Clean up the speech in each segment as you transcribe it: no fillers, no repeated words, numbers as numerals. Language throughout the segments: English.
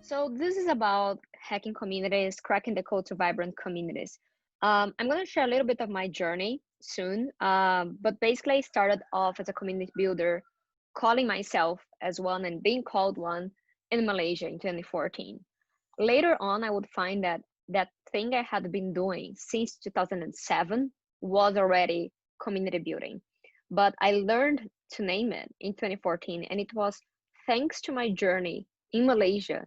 So this is about hacking communities, cracking the code to vibrant communities. I'm going to share a little bit of my journey soon, but basically I started off as a community builder, calling myself as one and being called one in Malaysia in 2014. Later on, I would find that that thing I had been doing since 2007 was already community building, but I learned to name it in 2014, and it was thanks to my journey in Malaysia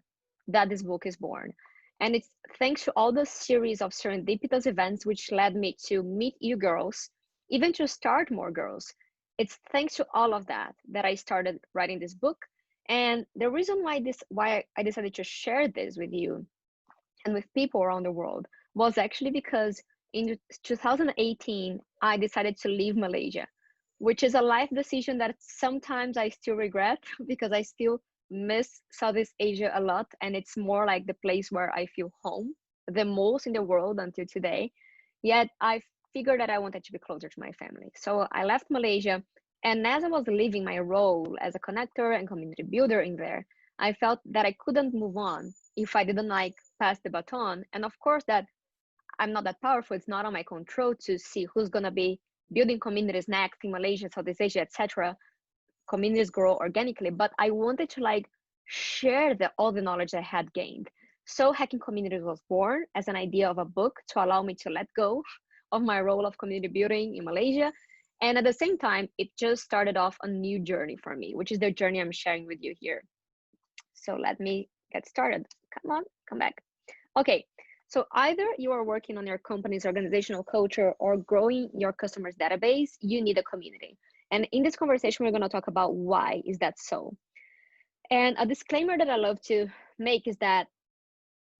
that this book is born. And it's thanks to all the series of serendipitous events which led me to meet you girls, even to start More Girls. It's thanks to all of that that I started writing this book. And the reason why I decided to share this with you and with people around the world was actually because in 2018 I decided to leave Malaysia, which is a life decision that sometimes I still regret because I still miss Southeast Asia a lot, and it's more like the place where I feel home the most in the world until today. Yet I figured that I wanted to be closer to my family. So I left Malaysia, and as I was leaving my role as a connector and community builder in there, I felt that I couldn't move on if I didn't like pass the baton. And of course, that I'm not that powerful. It's not on my control to see who's gonna be building communities next in Malaysia, Southeast Asia, etc. Communities grow organically, but I wanted to like share all the knowledge I had gained. So hacking communities was born as an idea of a book to allow me to let go of my role of community building in Malaysia. And at the same time, it just started off a new journey for me, which is the journey I'm sharing with you here. So let me get started. Come on, come back. Okay, so either you are working on your company's organizational culture or growing your customers' database, you need a community. And in this conversation, we're going to talk about why is that so. And a disclaimer that I love to make is that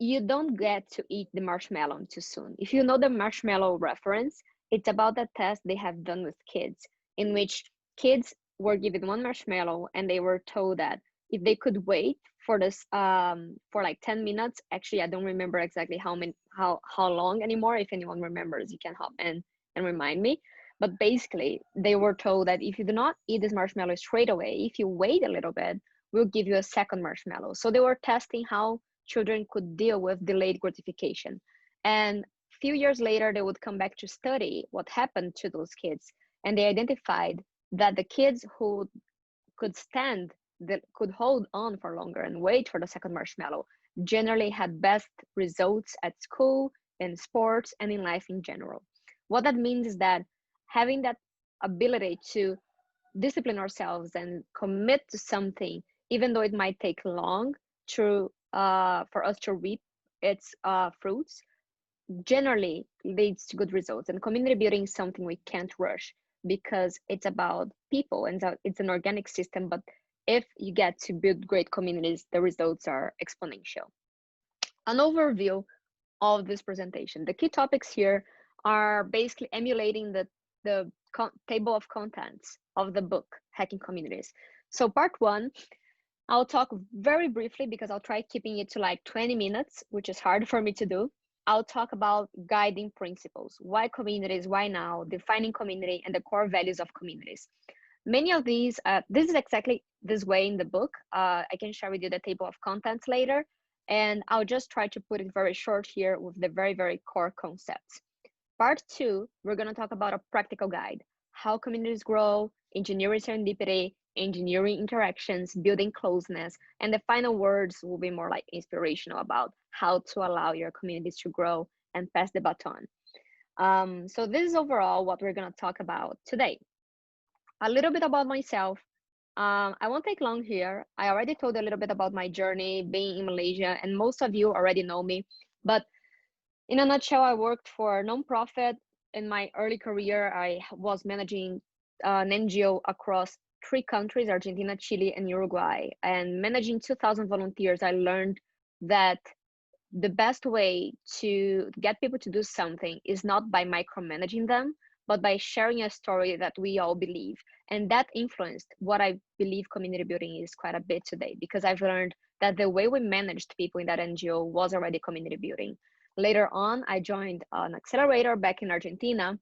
you don't get to eat the marshmallow too soon. If you know the marshmallow reference, it's about that test they have done with kids, in which kids were given one marshmallow and they were told that if they could wait for this for like 10 minutes, actually I don't remember exactly how long anymore. If anyone remembers, you can hop in and remind me. But basically, they were told that if you do not eat this marshmallow straight away, if you wait a little bit, we'll give you a second marshmallow. So they were testing how children could deal with delayed gratification. And a few years later, they would come back to study what happened to those kids. And they identified that the kids who could stand, that could hold on for longer and wait for the second marshmallow, generally had best results at school, in sports, and in life in general. What that means is that having that ability to discipline ourselves and commit to something, even though it might take long to for us to reap its fruits, generally leads to good results. And community building is something we can't rush because it's about people and so it's an organic system. But if you get to build great communities, the results are exponential. An overview of this presentation. The key topics here are basically emulating the table of contents of the book, Hacking Communities. So part one, I'll talk very briefly because I'll try keeping it to like 20 minutes, which is hard for me to do. I'll talk about guiding principles, why communities, why now, defining community, and the core values of communities. Many of these, this is exactly this way in the book. I can share with you the table of contents later, and I'll just try to put it very short here with the very, very core concepts. Part two, we're going to talk about a practical guide, how communities grow, engineering serendipity, engineering interactions, building closeness, and the final words will be more like inspirational about how to allow your communities to grow and pass the baton. So this is overall what we're going to talk about today. A little bit about myself. I won't take long here. I already told a little bit about my journey being in Malaysia, and most of you already know me. But in a nutshell, I worked for a nonprofit. In my early career, I was managing an NGO across 3 countries, Argentina, Chile, and Uruguay. And managing 2,000 volunteers, I learned that the best way to get people to do something is not by micromanaging them, but by sharing a story that we all believe. And that influenced what I believe community building is quite a bit today, because I've learned that the way we managed people in that NGO was already community building. Later on, I joined an accelerator back in Argentina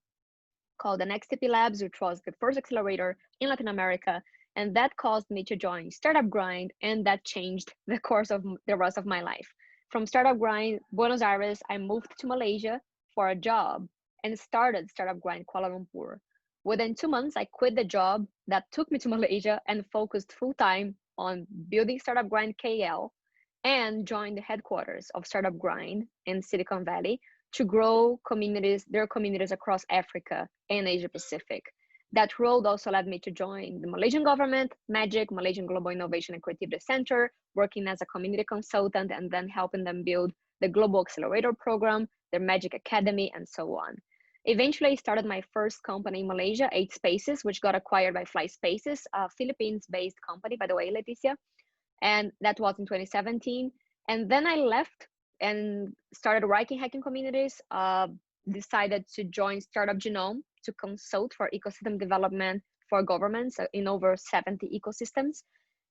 called the NextTP Labs, which was the first accelerator in Latin America. And that caused me to join Startup Grind, and that changed the course of the rest of my life. From Startup Grind, Buenos Aires, I moved to Malaysia for a job and started Startup Grind Kuala Lumpur. Within 2 months, I quit the job that took me to Malaysia and focused full time on building Startup Grind KL and joined the headquarters of Startup Grind in Silicon Valley to grow communities, their communities across Africa and Asia Pacific. That role also led me to join the Malaysian government, MAGIC, Malaysian Global Innovation and Creativity Center, working as a community consultant and then helping them build the Global Accelerator Program, their MAGIC Academy, and so on. Eventually, I started my first company in Malaysia, 8 Spaces, which got acquired by Fly Spaces, a Philippines-based company, by the way, Leticia. And that was in 2017. And then I left and started writing hacking communities, decided to join Startup Genome to consult for ecosystem development for governments in over 70 ecosystems.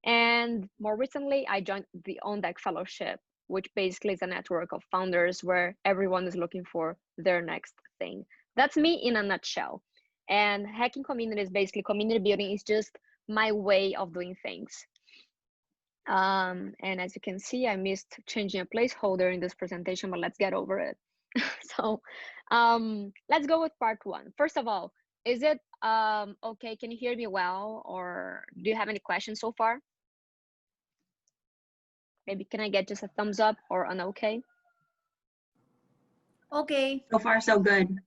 And more recently, I joined the On Deck Fellowship, which basically is a network of founders where everyone is looking for their next thing. That's me in a nutshell. And hacking communities, basically community building, is just my way of doing things. And as you can see, I missed changing a placeholder in this presentation, but let's get over it. So let's go with part one. First of all, is it okay? Can you hear me well? Or do you have any questions so far? Maybe can I get just a thumbs up or an okay? Okay. So far, so good.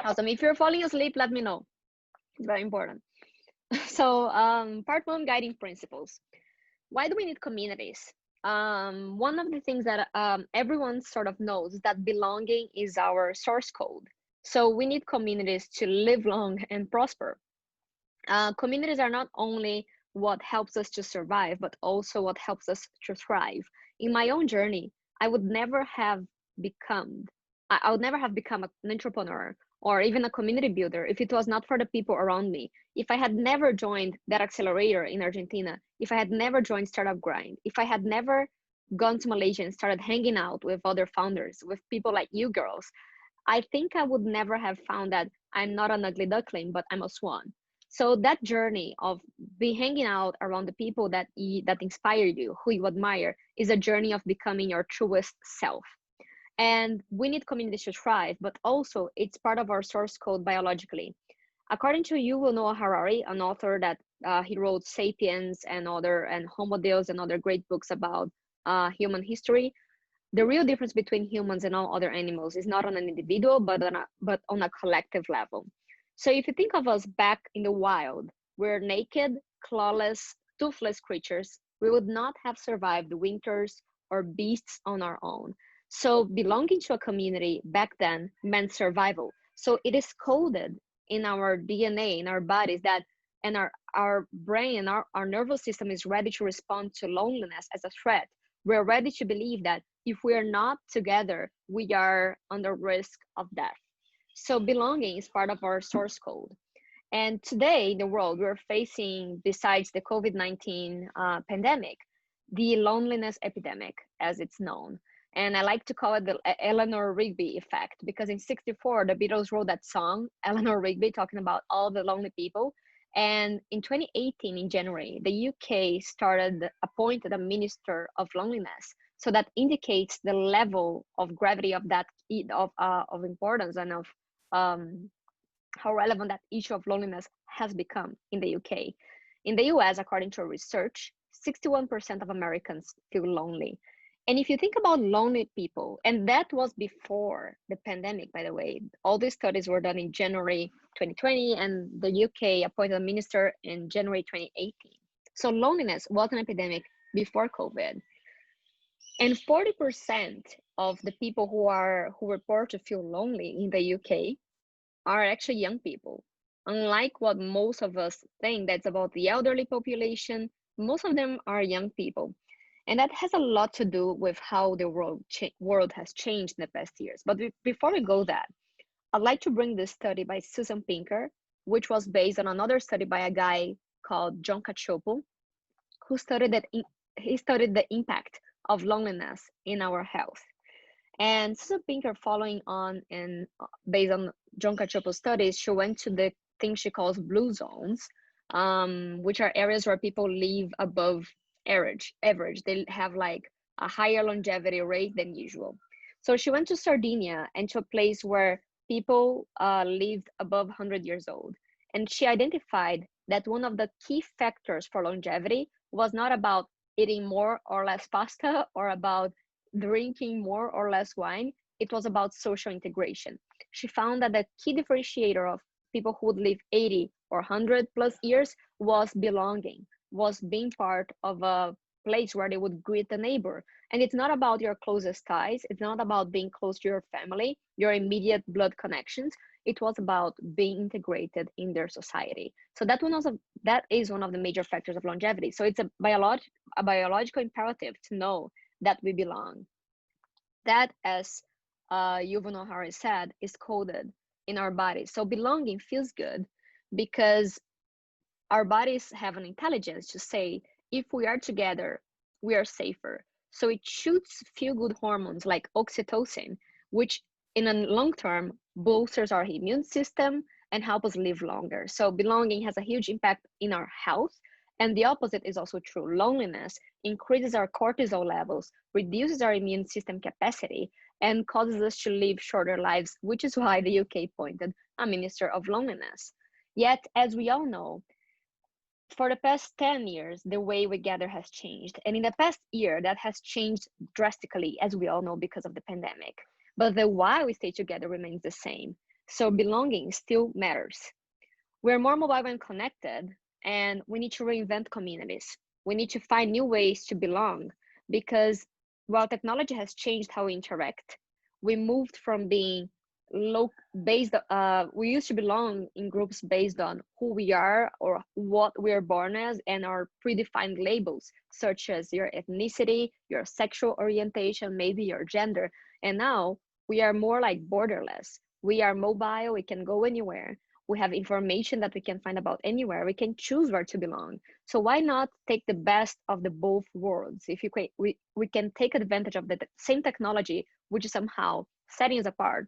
Awesome. If you're falling asleep, let me know. It's very important. So part one, guiding principles. Why do we need communities? One of the things that everyone sort of knows is that belonging is our source code. So we need communities to live long and prosper. Communities are not only what helps us to survive, but also what helps us to thrive. In my own journey, I would never have become an entrepreneur or even a community builder if it was not for the people around me. If I had never joined that accelerator in Argentina, if I had never joined Startup Grind, if I had never gone to Malaysia and started hanging out with other founders, with people like you girls, I think I would never have found that I'm not an ugly duckling, but I'm a swan. So that journey of be hanging out around the people that inspire you, who you admire, is a journey of becoming your truest self. And we need communities to thrive, but also it's part of our source code biologically. According to Yuval Noah Harari, an author that he wrote *Sapiens* and *Homo Deus* and other great books about human history, the real difference between humans and all other animals is not on an individual, but on a collective level. So if you think of us back in the wild, we're naked, clawless, toothless creatures. We would not have survived winters or beasts on our own. So belonging to a community back then meant survival. So it is coded in our DNA, in our bodies, that and our brain and our nervous system is ready to respond to loneliness as a threat. We're ready to believe that if we are not together, we are under risk of death. So belonging is part of our source code. And today in the world, we're facing, besides the COVID-19 pandemic, the loneliness epidemic, as it's known. And I like to call it the Eleanor Rigby effect, because in '64, the Beatles wrote that song, Eleanor Rigby, talking about all the lonely people. And in 2018, in January, the UK appointed a minister of loneliness. So that indicates the level of gravity of that, of importance and of how relevant that issue of loneliness has become in the UK. In the US, according to research, 61% of Americans feel lonely. And if you think about lonely people, and that was before the pandemic, by the way, all these studies were done in January 2020, and the UK appointed a minister in January 2018. So loneliness was an epidemic before COVID. And 40% of the people who report to feel lonely in the UK are actually young people. Unlike what most of us think that's about the elderly population, most of them are young people. And that has a lot to do with how the world has changed in the past years. But before we go that, I'd like to bring this study by Susan Pinker, which was based on another study by a guy called John Cacioppo, who studied the impact of loneliness in our health. And Susan Pinker, following on and based on John Cacioppo's studies, she went to the thing she calls blue zones, which are areas where people live above average. They have like a higher longevity rate than usual. So she went to Sardinia and to a place where people lived above 100 years old. And she identified that one of the key factors for longevity was not about eating more or less pasta or about drinking more or less wine. It was about social integration. She found that the key differentiator of people who would live 80 or 100 plus years was belonging, was being part of a place where they would greet the neighbor. And it's not about your closest ties. It's not about being close to your family, your immediate blood connections. It was about being integrated in their society. So that is one of the major factors of longevity. So it's a biological imperative to know that we belong. That, as Yuval Noah Harari said, is coded in our bodies. So belonging feels good because our bodies have an intelligence to say, if we are together, we are safer. So it shoots feel good hormones like oxytocin, which in a long term bolsters our immune system and help us live longer. So belonging has a huge impact in our health. And the opposite is also true. Loneliness increases our cortisol levels, reduces our immune system capacity, and causes us to live shorter lives, which is why the UK appointed a minister of loneliness. Yet, as we all know, for the past 10 years, the way we gather has changed. And in the past year, that has changed drastically, as we all know, because of the pandemic. But the why we stay together remains the same. So belonging still matters. We're more mobile and connected, and we need to reinvent communities. We need to find new ways to belong because while technology has changed how we interact, we moved from being we used to belong in groups based on who we are or what we are born as and our predefined labels, such as your ethnicity, your sexual orientation, maybe your gender. And now we are more like borderless. We are mobile, we can go anywhere. We have information that we can find about anywhere. We can choose where to belong. So why not take the best of the both worlds? If we can take advantage of the same technology, which is somehow setting us apart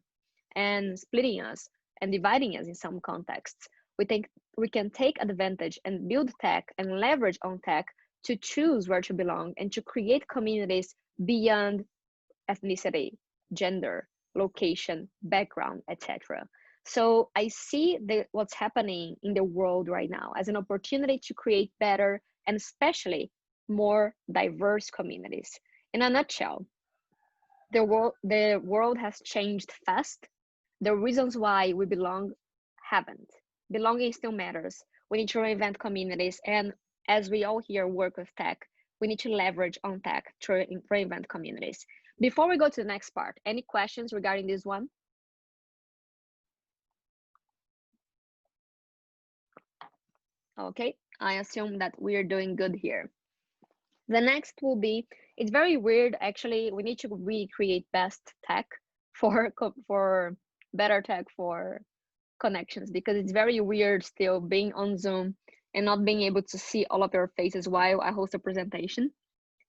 and splitting us and dividing us in some contexts. We think we can take advantage and build tech and leverage on tech to choose where to belong and to create communities beyond ethnicity, gender, location, background, etc. So I see what's happening in the world right now as an opportunity to create better and especially more diverse communities. In a nutshell, the world has changed fast. The reasons why we belong haven't. Belonging still matters. We need to reinvent communities. And as we all here work with tech, we need to leverage on tech to reinvent communities. Before we go to the next part, any questions regarding this one? Okay, I assume that we're doing good here. The next will be, it's very weird actually, we need to recreate best tech for better tech for connections because it's very weird still being on Zoom and not being able to see all of your faces while I host a presentation.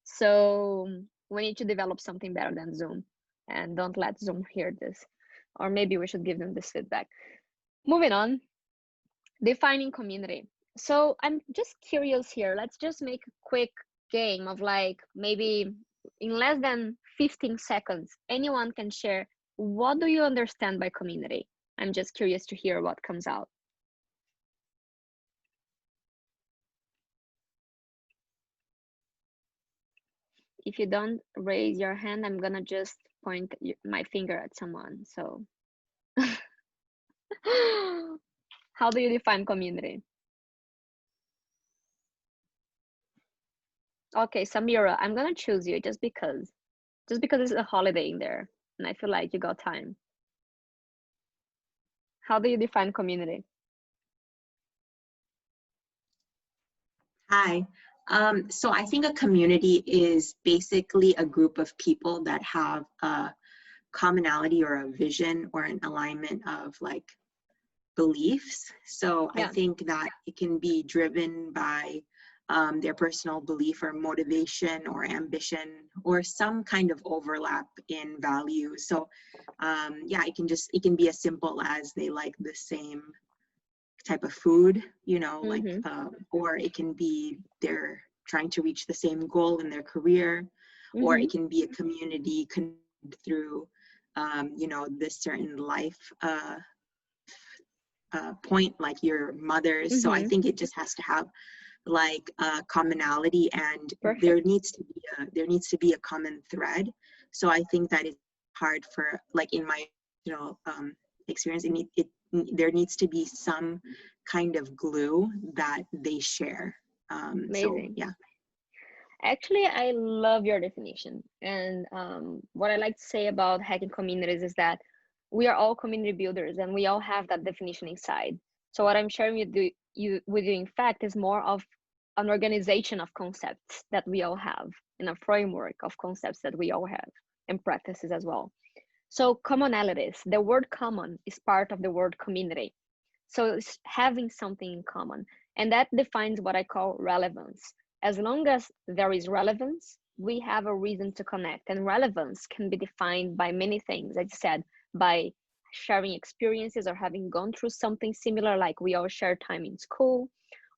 So we need to develop something better than Zoom and don't let Zoom hear this. Or maybe we should give them this feedback. Moving on, defining community. So I'm just curious here. Let's just make a quick game of like maybe in less than 15 seconds, anyone can share what do you understand by community? I'm just curious to hear what comes out. If you don't raise your hand, I'm gonna just point my finger at someone. So how do you define community? Okay, Samira, I'm gonna choose you just because it's a holiday in there and I feel like you got time. How do you define community? Hi. So I think a community is basically a group of people that have a commonality or a vision or an alignment of like beliefs. So I think that it can be driven by their personal belief or motivation or ambition or some kind of overlap in values. So yeah, it can be as simple as they like the same type of food, you know, like, Mm-hmm. or it can be they're trying to reach the same goal in their career, or Mm-hmm. it can be a community through, you know, this certain life point, like your mother's. So I Mm-hmm. think it just has to have like commonality, and Perfect. there needs to be a common thread. So I think that it's hard for, like, in my, you know, experience, there needs to be some kind of glue that they share. So Amazing. yeah. Actually, I love your definition. And what I like to say about hacking communities is that we are all community builders and we all have that definition inside. So what I'm sharing with you in fact is more of an organization of concepts that we all have, and a framework of concepts that we all have, and practices as well. So commonalities, the word common is part of the word community. So it's having something in common. And that defines what I call relevance. As long as there is relevance, we have a reason to connect. And relevance can be defined by many things. As I said, by sharing experiences or having gone through something similar, like we all share time in school,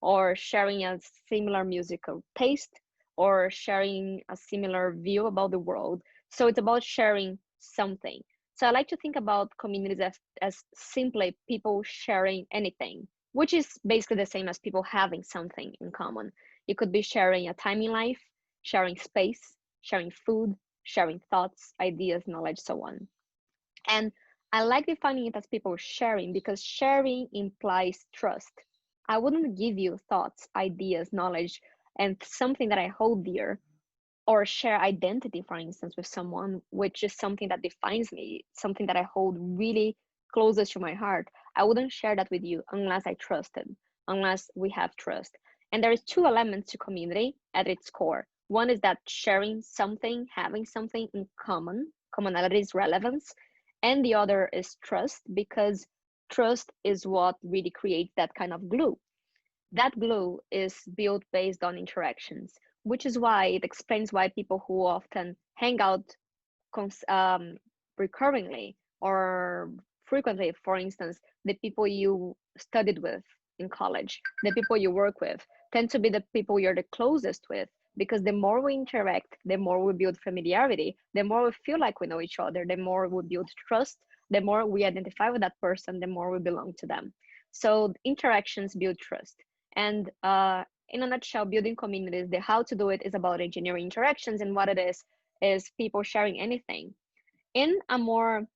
or sharing a similar musical taste, or sharing a similar view about the world. So it's about sharing something. So I like to think about communities as simply people sharing anything, which is basically the same as people having something in common. You could be sharing a time in life, sharing space, sharing food, sharing thoughts, ideas, knowledge, so on. And I like defining it as people sharing because sharing implies trust. I wouldn't give you thoughts, ideas, knowledge, and something that I hold dear, or share identity, for instance, with someone, which is something that defines me, something that I hold really closest to my heart. I wouldn't share that with you unless I trusted, unless we have trust. And there is two elements to community at its core. One is that sharing something, having something in common, commonality is relevance, and the other is trust, because trust is what really creates that kind of glue. That glue is built based on interactions, which is why it explains why people who often hang out cons- um, recurringly or frequently, for instance, the people you studied with in college, the people you work with, tend to be the people you're the closest with. Because the more we interact, the more we build familiarity, the more we feel like we know each other, the more we build trust, the more we identify with that person, the more we belong to them. So interactions build trust. And in a nutshell, building communities, the how to do it is about engineering interactions, and what it is people sharing anything in a more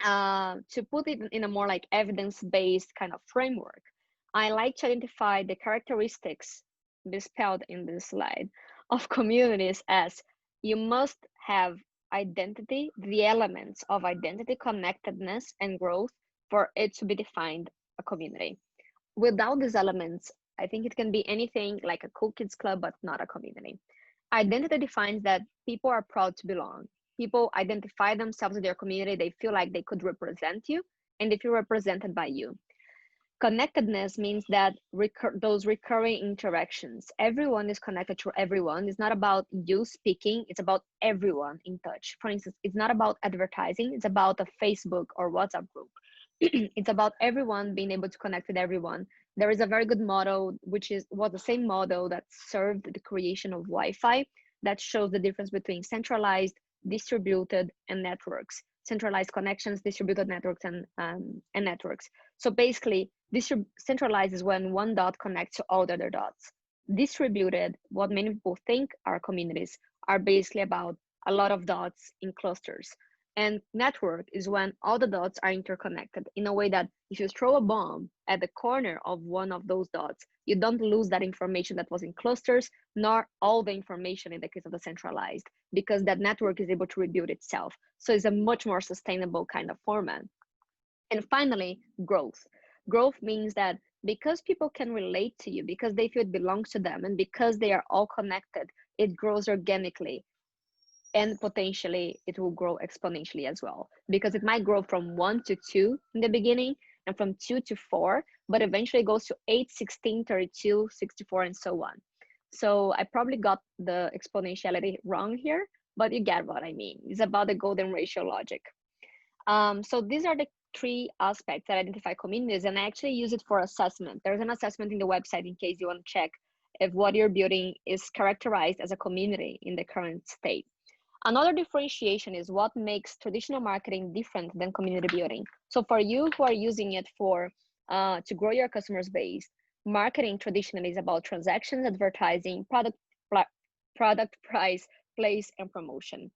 to put it in a more like evidence-based kind of framework. I like to identify the characteristics dispelled in this slide of communities as: you must have identity, the elements of identity, connectedness, and growth for it to be defined a community. Without these elements, I think it can be anything like a cool kids club, but not a community. Identity defines that people are proud to belong. People identify themselves with their community. They feel like they could represent you, and they feel represented by you. Connectedness means that those recurring interactions, everyone is connected to everyone. It's not about you speaking, it's about everyone in touch. For instance, it's not about advertising, it's about a Facebook or WhatsApp group. It's about everyone being able to connect with everyone. There is a very good model, which was the same model that served the creation of Wi-Fi, that shows the difference between centralized, distributed, and networks. Centralized connections, distributed networks, and networks. So basically, centralized is when one dot connects to all the other dots. Distributed, what many people think are communities, are basically about a lot of dots in clusters. And network is when all the dots are interconnected in a way that if you throw a bomb at the corner of one of those dots, you don't lose that information that was in clusters, nor all the information in the case of the centralized, because that network is able to rebuild itself. So it's a much more sustainable kind of format. And finally, growth. Growth means that because people can relate to you, because they feel it belongs to them, and because they are all connected, it grows organically, and potentially it will grow exponentially as well, because it might grow from 1 to 2 in the beginning, and from 2 to 4, but eventually it goes to 8, 16, 32, 64, and so on. So I probably got the exponentiality wrong here, but you get what I mean. It's about the golden ratio logic. So these are the three aspects that identify communities, and I actually use it for assessment. There's an assessment in the website in case you want to check if what you're building is characterized as a community in the current state. Another differentiation is what makes traditional marketing different than community building. So for you who are using it for to grow your customers base, marketing traditionally is about transactions, advertising, product price, place, and promotion.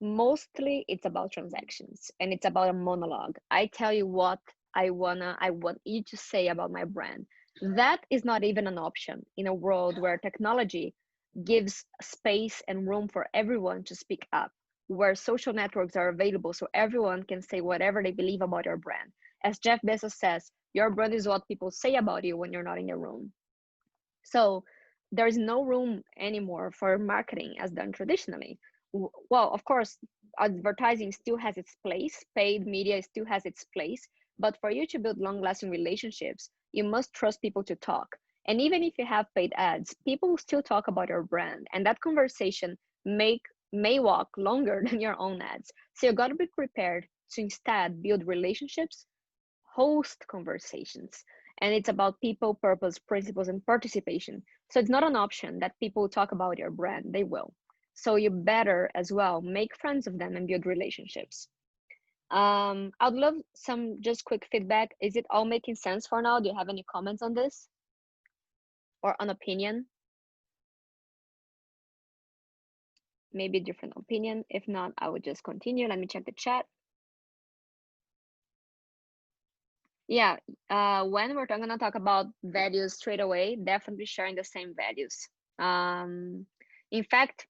Mostly it's about transactions and it's about a monologue. I tell you what I want you to say about my brand. That is not even an option in a world where technology gives space and room for everyone to speak up, where social networks are available so everyone can say whatever they believe about your brand. As Jeff Bezos says, your brand is what people say about you when you're not in the room. So there's no room anymore for marketing as done traditionally. Well, of course, advertising still has its place, paid media still has its place, but for you to build long lasting relationships, you must trust people to talk. And even if you have paid ads, people will still talk about your brand, and that conversation may walk longer than your own ads. So you got to be prepared to instead build relationships, host conversations, and it's about people, purpose, principles, and participation. So it's not an option that people talk about your brand, they will. So you better as well make friends of them and build relationships. I'd love some just quick feedback. Is it all making sense for now? Do you have any comments on this or an opinion? Maybe a different opinion. If not, I would just continue. Let me check the chat. Yeah, when we're gonna talk about values straight away, definitely sharing the same values. In fact,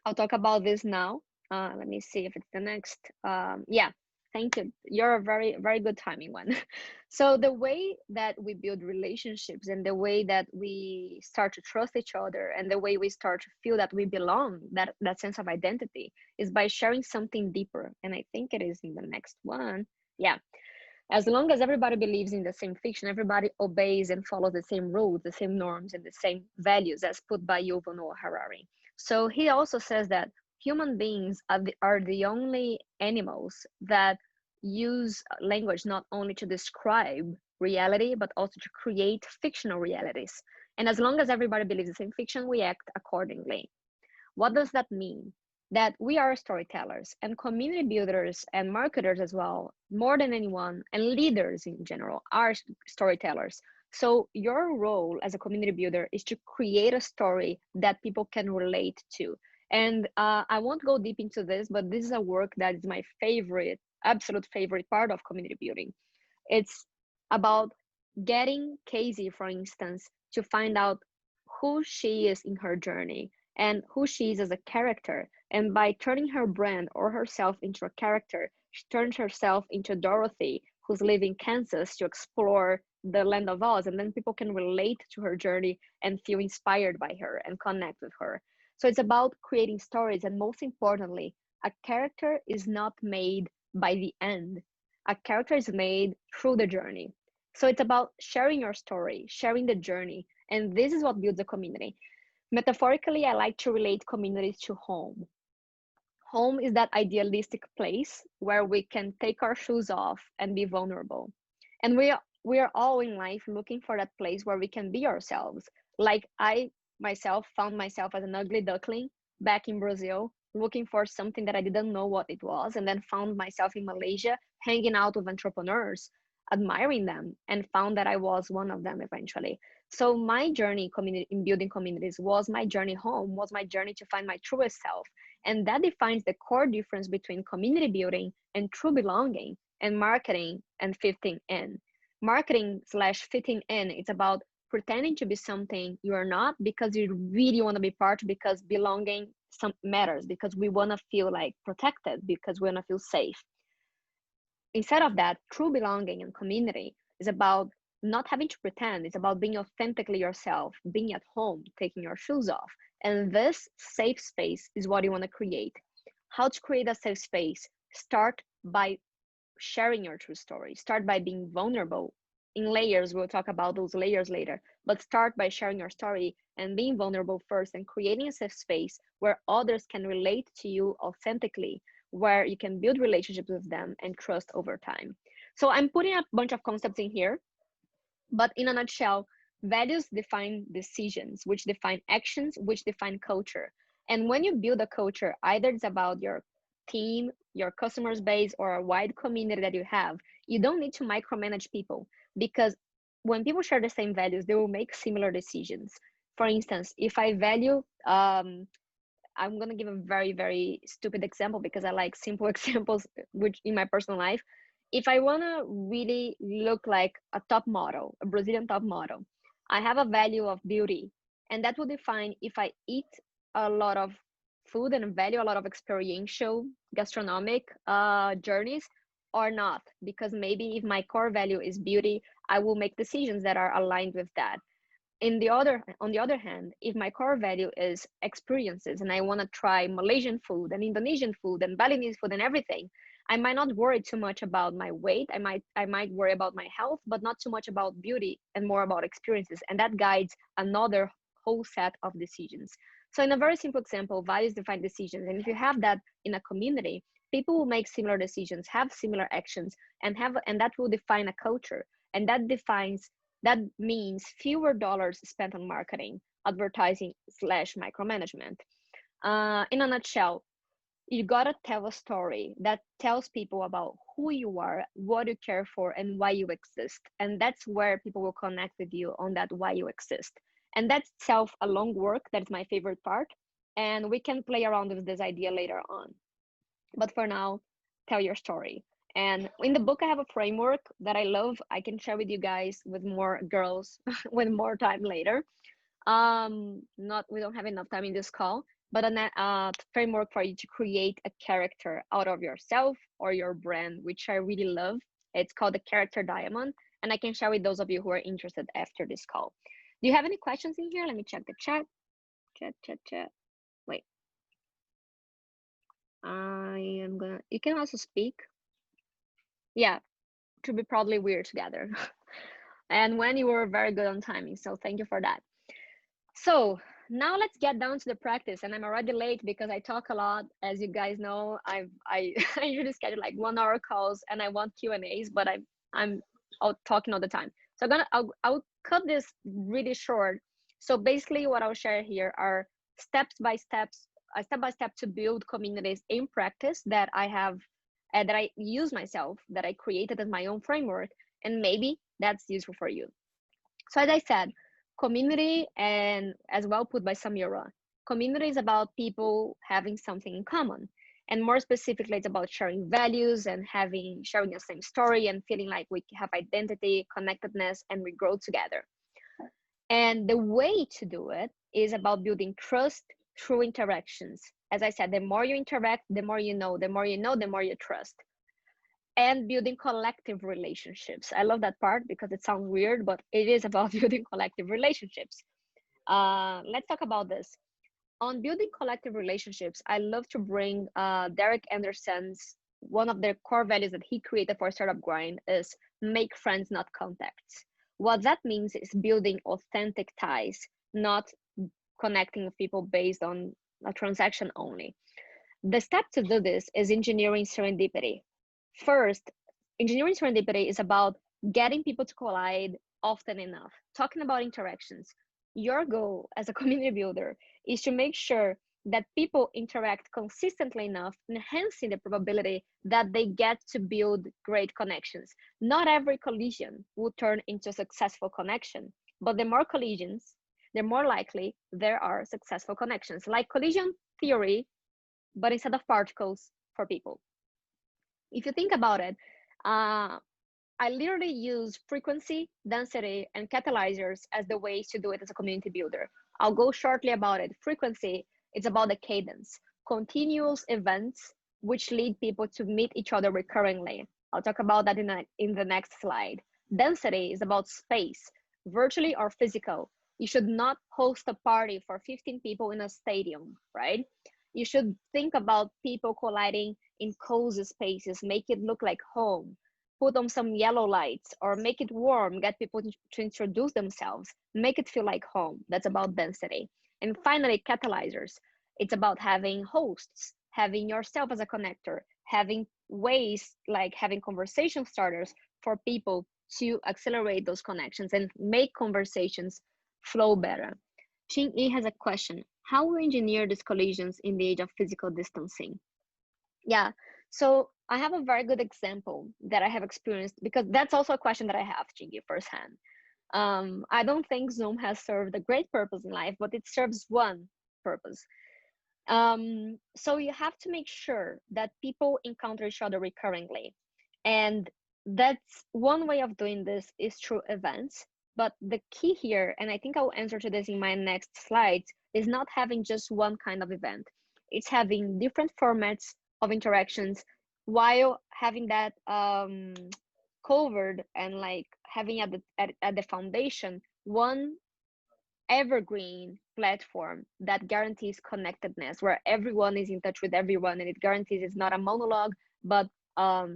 I'll talk about this now. Let me see if it's the next. Yeah, thank you. You're a very, very good timing one. So the way that we build relationships and the way that we start to trust each other and the way we start to feel that we belong, that sense of identity, is by sharing something deeper. And I think it is in the next one. Yeah, as long as everybody believes in the same fiction, everybody obeys and follows the same rules, the same norms, and the same values as put by Yuval Noah Harari. So he also says that human beings are the only animals that use language not only to describe reality, but also to create fictional realities. And as long as everybody believes the same fiction, we act accordingly. What does that mean? That we are storytellers and community builders and marketers as well, more than anyone, and leaders in general are storytellers. So your role as a community builder is to create a story that people can relate to. And I won't go deep into this, but this is a work that is my favorite, absolute favorite part of community building. It's about getting Casey, for instance, to find out who she is in her journey and who she is as a character. And by turning her brand or herself into a character, she turns herself into Dorothy, who's living in Kansas to explore the land of Oz. And then people can relate to her journey and feel inspired by her and connect with her. So it's about creating stories. And most importantly, a character is not made by the end, a character is made through the journey. So it's about sharing your story, sharing the journey. And this is what builds a community. Metaphorically, I like to relate communities to home. Home is that idealistic place where we can take our shoes off and be vulnerable. And we are all in life looking for that place where we can be ourselves. Like I myself found myself as an ugly duckling back in Brazil, looking for something that I didn't know what it was, and then found myself in Malaysia hanging out with entrepreneurs, admiring them, and found that I was one of them eventually. So my journey in building communities was my journey home, was my journey to find my truest self. And that defines the core difference between community building and true belonging and marketing and fitting in. Marketing slash fitting in, it's about pretending to be something you are not because you really want to be part, because belonging matters, because we want to feel like protected, because we want to feel safe. Instead of that, true belonging and community is about not having to pretend. It's about being authentically yourself, being at home, taking your shoes off. And this safe space is what you want to create. How to create a safe space? Start by sharing your true story. Start by being vulnerable in layers. We'll talk about those layers later, but start by sharing your story and being vulnerable first and creating a safe space where others can relate to you authentically, where you can build relationships with them and trust over time. So I'm putting a bunch of concepts in here, but in a nutshell, values define decisions, which define actions, which define culture. And when you build a culture, either it's about your team, your customers base, or a wide community that you have, you don't need to micromanage people, because when people share the same values, they will make similar decisions. For instance, if I value, I'm gonna give a very, very stupid example because I like simple examples, which in my personal life. If I wanna really look like a top model, a Brazilian top model, I have a value of beauty, and that will define if I eat a lot of food and value a lot of experiential gastronomic journeys or not. Because maybe if my core value is beauty, I will make decisions that are aligned with that. On the other hand, if my core value is experiences and I want to try Malaysian food and Indonesian food and Balinese food and everything, I might not worry too much about my weight. I might worry about my health, but not too much about beauty and more about experiences, and that guides another whole set of decisions. So in a very simple example, values define decisions, and if you have that in a community, people will make similar decisions, have similar actions, and that will define a culture, and that means fewer dollars spent on marketing, advertising slash micromanagement. In a nutshell, you gotta tell a story that tells people about who you are, what you care for, and why you exist. And that's where people will connect with you on that why you exist. And that's itself a long work. That's my favorite part. And we can play around with this idea later on. But for now, tell your story. And in the book, I have a framework that I love. I can share with you guys with more girls with more time later. Not We don't have enough time in this call, but a framework for you to create a character out of yourself or your brand, which I really love. It's called the Character Diamond, and I can share with those of you who are interested after this call. Do you have any questions in here? Let me check the chat. Chat. Wait. You can also speak. Yeah, to be probably weird together. And when you were very good on timing, so thank you for that. So now let's get down to the practice, and I'm already late because I talk a lot. As you guys know, I I usually schedule like 1 hour calls, and I want Q&As, but I'm out talking all the time. So I'll cut this really short. So basically, what I'll share here are steps by steps, a step by step to build communities in practice that I have, that I use myself, that I created as my own framework, and maybe that's useful for you. So as I said, community, and as well put by Samira, community is about people having something in common. And more specifically, it's about sharing values and sharing the same story and feeling like we have identity, connectedness, and we grow together. And the way to do it is about building trust through interactions. As I said, the more you interact, the more you know, the more you know, the more you trust. And building collective relationships. I love that part because it sounds weird, but it is about building collective relationships. Let's talk about this. On building collective relationships, I love to bring Derek Anderson's, one of the core values that he created for Startup Grind is make friends, not contacts. What that means is building authentic ties, not connecting with people based on a transaction only. The step to do this is engineering serendipity. First, engineering serendipity is about getting people to collide often enough. Talking about interactions, your goal as a community builder is to make sure that people interact consistently enough, enhancing the probability that they get to build great connections. Not every collision will turn into a successful connection, but the more collisions, the more likely there are successful connections, like collision theory, but instead of particles, for people. If you think about it, I literally use frequency, density, and catalyzers as the ways to do it as a community builder. I'll go shortly about it. Frequency, it's about the cadence, continuous events which lead people to meet each other recurringly. I'll talk about that in the next slide. Density is about space, virtually or physical. You should not host a party for 15 people in a stadium, right? You should think about people colliding in cozy spaces, make it look like home, put on some yellow lights or make it warm, get people to introduce themselves, make it feel like home. That's about density. And finally, catalyzers. It's about having hosts, having yourself as a connector, having ways like having conversation starters for people to accelerate those connections and make conversations flow better. Ching E has a question. How will we engineer these collisions in the age of physical distancing? Yeah, so I have a very good example that I have experienced, because that's also a question that I have, Chingy, firsthand. I don't think Zoom has served a great purpose in life, but it serves one purpose. So you have to make sure that people encounter each other recurringly. And that's one way of doing this is through events. But the key here, and I think I'll answer to this in my next slides, is not having just one kind of event. It's having different formats of interactions while having that covered and like having at the foundation one evergreen platform that guarantees connectedness, where everyone is in touch with everyone, and it guarantees it's not a monologue, but how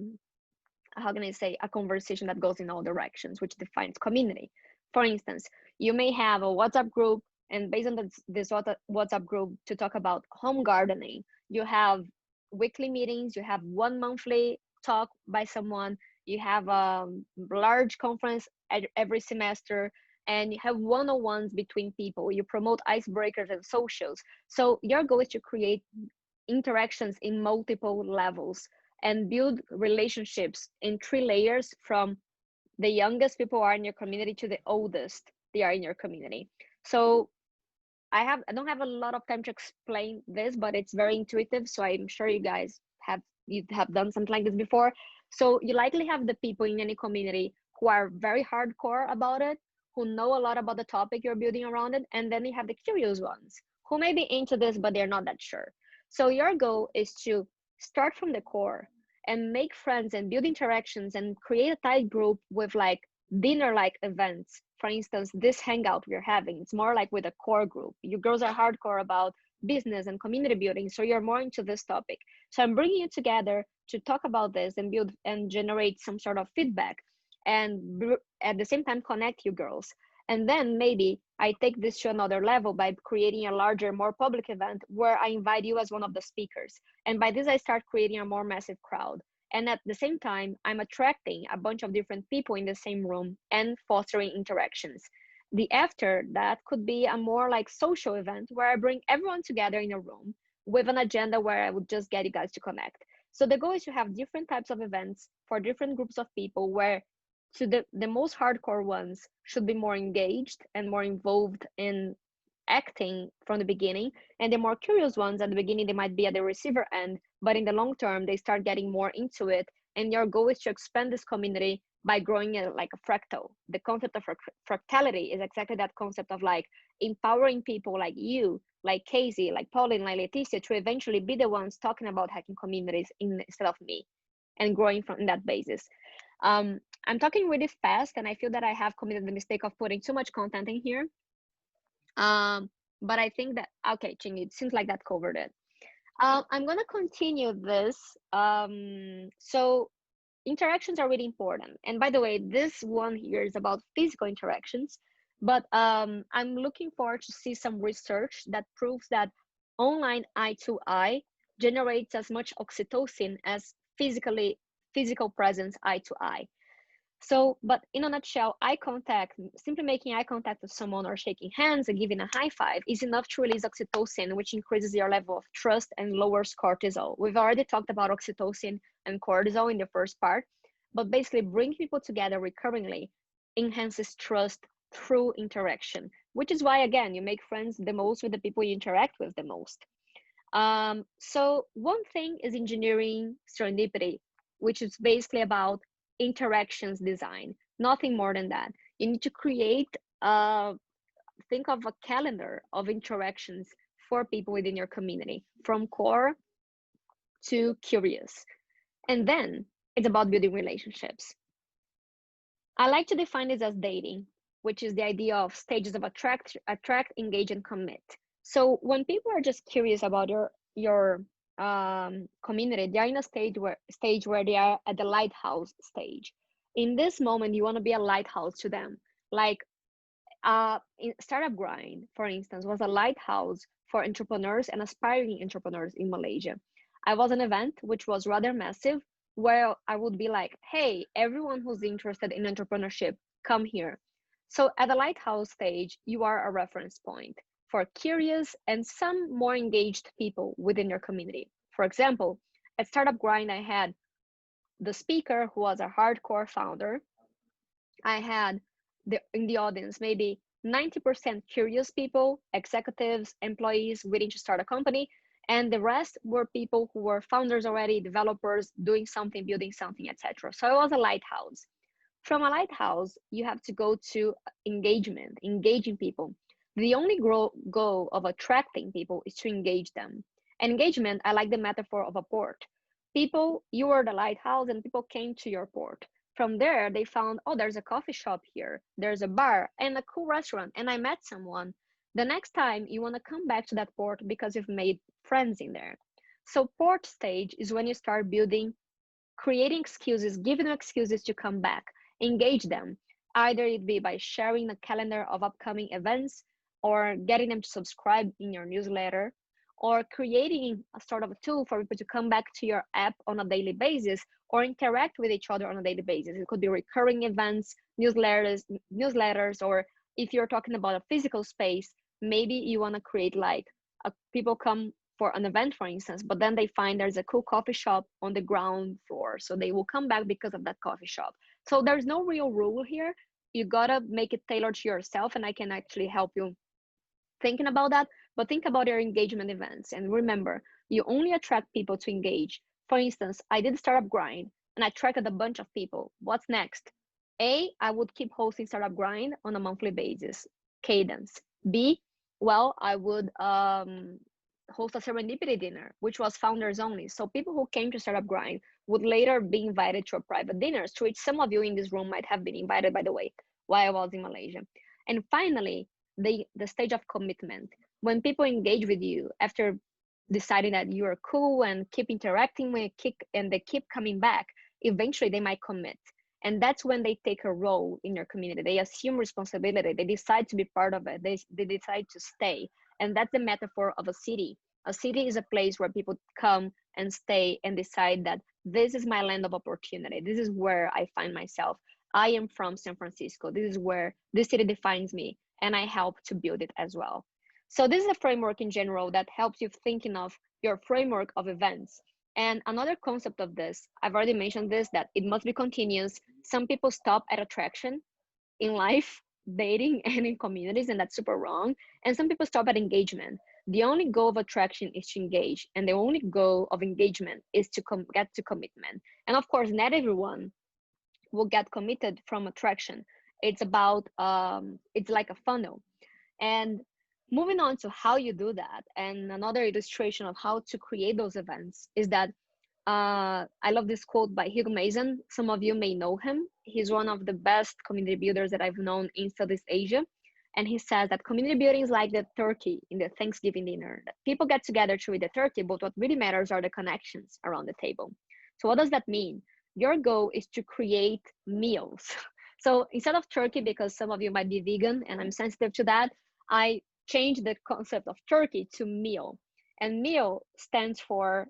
can I say, a conversation that goes in all directions, which defines community. For instance, you may have a WhatsApp group, and based on this WhatsApp group to talk about home gardening, you have weekly meetings, you have one monthly talk by someone, you have a large conference every semester, and you have one-on-ones between people. You promote icebreakers and socials. So your goal is to create interactions in multiple levels and build relationships in 3 layers, from the youngest people are in your community to the oldest they are in your community. So I don't have a lot of time to explain this, but it's very intuitive. So I'm sure you have done something like this before. So you likely have the people in any community who are very hardcore about it, who know a lot about the topic you're building around it, and then you have the curious ones who may be into this, but they're not that sure. So your goal is to start from the core and make friends and build interactions and create a tight group with like dinner like events. For instance, this hangout we're having, it's more like with a core group. You girls are hardcore about business and community building, so you're more into this topic. So I'm bringing you together to talk about this and build and generate some sort of feedback, and at the same time connect you girls. And then maybe I take this to another level by creating a larger, more public event where I invite you as one of the speakers. And by this, I start creating a more massive crowd. And at the same time, I'm attracting a bunch of different people in the same room and fostering interactions. The after that could be a more like social event where I bring everyone together in a room with an agenda where I would just get you guys to connect. So the goal is to have different types of events for different groups of people, where to the most hardcore ones should be more engaged and more involved in acting from the beginning, and the more curious ones at the beginning, they might be at the receiver end, but in the long term they start getting more into it, and your goal is to expand this community by growing it like a fractal. The concept of fractality is exactly that concept of like empowering people like you, like Casey, like Pauline, like Leticia, to eventually be the ones talking about hacking communities instead of me, and growing from that basis. I'm talking really fast, and I feel that I have committed the mistake of putting too much content in here. But I think that, okay, Ching, it seems like that covered it. I'm gonna continue this. So interactions are really important. And by the way, this one here is about physical interactions, but I'm looking forward to see some research that proves that online eye to eye generates as much oxytocin as physical presence eye to eye. So, but in a nutshell, eye contact, simply making eye contact with someone or shaking hands and giving a high five is enough to release oxytocin, which increases your level of trust and lowers cortisol. We've already talked about oxytocin and cortisol in the first part, but basically bringing people together recurringly enhances trust through interaction, which is why, again, you make friends the most with the people you interact with the most. So one thing is engineering serendipity, which is basically about interactions design, nothing more than that. You need to create, think of a calendar of interactions for people within your community, from core to curious. And then it's about building relationships. I like to define this as dating, which is the idea of stages of attract, engage, and commit. So when people are just curious about your community, they are in a stage where they are at the lighthouse stage. In this moment, you want to be a lighthouse to them. Like in Startup Grind, for instance, was a lighthouse for entrepreneurs and aspiring entrepreneurs in Malaysia. I was an event which was rather massive, where I would be like, hey, everyone who's interested in entrepreneurship, come here. So at the lighthouse stage, you are a reference point for curious and some more engaged people within your community. For example, at Startup Grind, I had the speaker who was a hardcore founder. I had in the audience maybe 90% curious people, executives, employees waiting to start a company, and the rest were people who were founders already, developers doing something, building something, etc. So it was a lighthouse. From a lighthouse, you have to go to engagement, engaging people. The only goal of attracting people is to engage them. Engagement, I like the metaphor of a port. People, you were the lighthouse and people came to your port. From there, they found, oh, there's a coffee shop here, there's a bar and a cool restaurant, and I met someone. The next time you want to come back to that port because you've made friends in there. So port stage is when you start building, creating excuses, giving them excuses to come back, engage them. Either it be by sharing a calendar of upcoming events or getting them to subscribe in your newsletter, or creating a sort of a tool for people to come back to your app on a daily basis or interact with each other on a daily basis. It could be recurring events, newsletters, or if you're talking about a physical space, maybe you want to create like people come for an event, for instance, but then they find there's a cool coffee shop on the ground floor. So they will come back because of that coffee shop. So there's no real rule here. You gotta make it tailored to yourself, and I can actually help you thinking about that. But think about your engagement events. And remember, you only attract people to engage. For instance, I did Startup Grind and I attracted a bunch of people. What's next? A, I would keep hosting Startup Grind on a monthly basis, cadence. B, well, I would host a serendipity dinner, which was founders only. So people who came to Startup Grind would later be invited to a private dinners, to which some of you in this room might have been invited, by the way, while I was in Malaysia. And finally, the stage of commitment. When people engage with you after deciding that you are cool and keep interacting with and they keep coming back, eventually they might commit. And that's when they take a role in your community. They assume responsibility. They decide to be part of it. They decide to stay. And that's the metaphor of a city. A city is a place where people come and stay and decide that this is my land of opportunity. This is where I find myself. I am from San Francisco. This is where this city defines me, and I help to build it as well. So this is a framework in general that helps you thinking of your framework of events. And another concept of this, I've already mentioned this, that it must be continuous. Some people stop at attraction in life, dating, and in communities, and that's super wrong. And some people stop at engagement. The only goal of attraction is to engage, and the only goal of engagement is to get to commitment. And of course, not everyone will get committed from attraction. It's about it's like a funnel. And moving on to how you do that, and another illustration of how to create those events is that I love this quote by Hugo Mason. Some of you may know him. He's one of the best community builders that I've known in Southeast Asia. And he says that community building is like the turkey in the Thanksgiving dinner. That people get together to eat the turkey, but what really matters are the connections around the table. So what does that mean? Your goal is to create meals. So instead of turkey, because some of you might be vegan and I'm sensitive to that, I changed the concept of turkey to meal. And meal stands for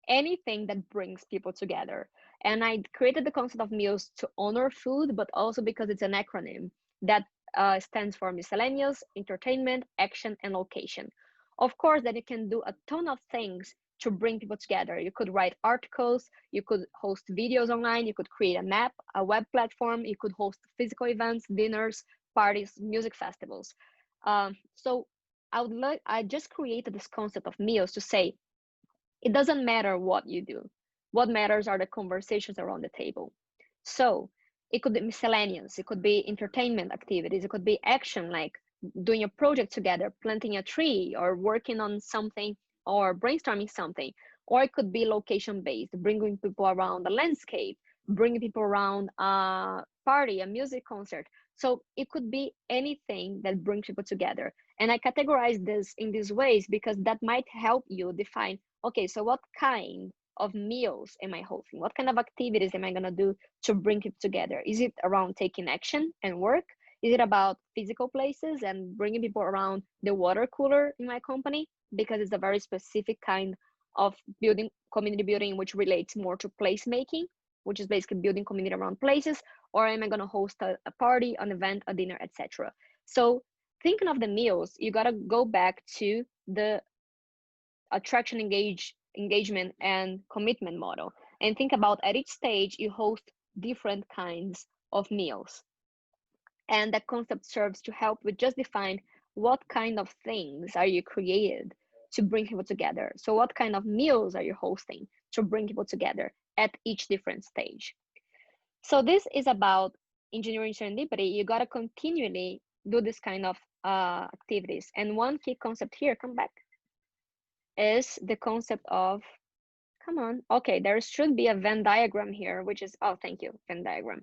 anything that brings people together. And I created the concept of meals to honor food, but also because it's an acronym that stands for miscellaneous, entertainment, action, and location. Of course, that you can do a ton of things to bring people together. You could write articles, you could host videos online, you could create an app, a web platform, you could host physical events, dinners, parties, music festivals. So I just created this concept of meals to say, it doesn't matter what you do. What matters are the conversations around the table. So it could be miscellaneous, it could be entertainment activities, it could be action like doing a project together, planting a tree, or working on something, or brainstorming something. Or it could be location based, bringing people around the landscape, bringing people around a party, a music concert. So it could be anything that brings people together. And I categorize this in these ways because that might help you define, okay, so what kind of meals am I hosting? What kind of activities am I going to do to bring people together? Is it around taking action and work? Is it about physical places and bringing people around the water cooler in my company? Because it's a very specific kind of building community building, which relates more to placemaking, which is basically building community around places, or am I going to host a party, an event, a dinner, etc. So thinking of the meals, you got to go back to the attraction, engagement, and commitment model, and think about at each stage you host different kinds of meals. And that concept serves to help with just define what kind of things are you created to bring people together. So what kind of meals are you hosting to bring people together at each different stage? So this is about engineering serendipity. You got to continually do this kind of activities. And one key concept here, come back, is the concept of, come on, okay, there should be a Venn diagram here, which is, oh, thank you, Venn diagram.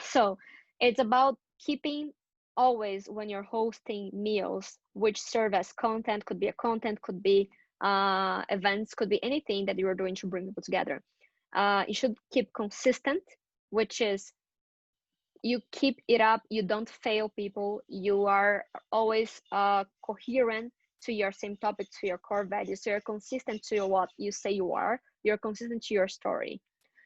So it's about keeping always, when you're hosting meals, which serve as content, could be a content, could be events, could be anything that you're doing to bring people together. You should keep consistent, which is you keep it up, you don't fail people, you are always coherent to your same topic, to your core values, so you're consistent to what you say you are, you're consistent to your story.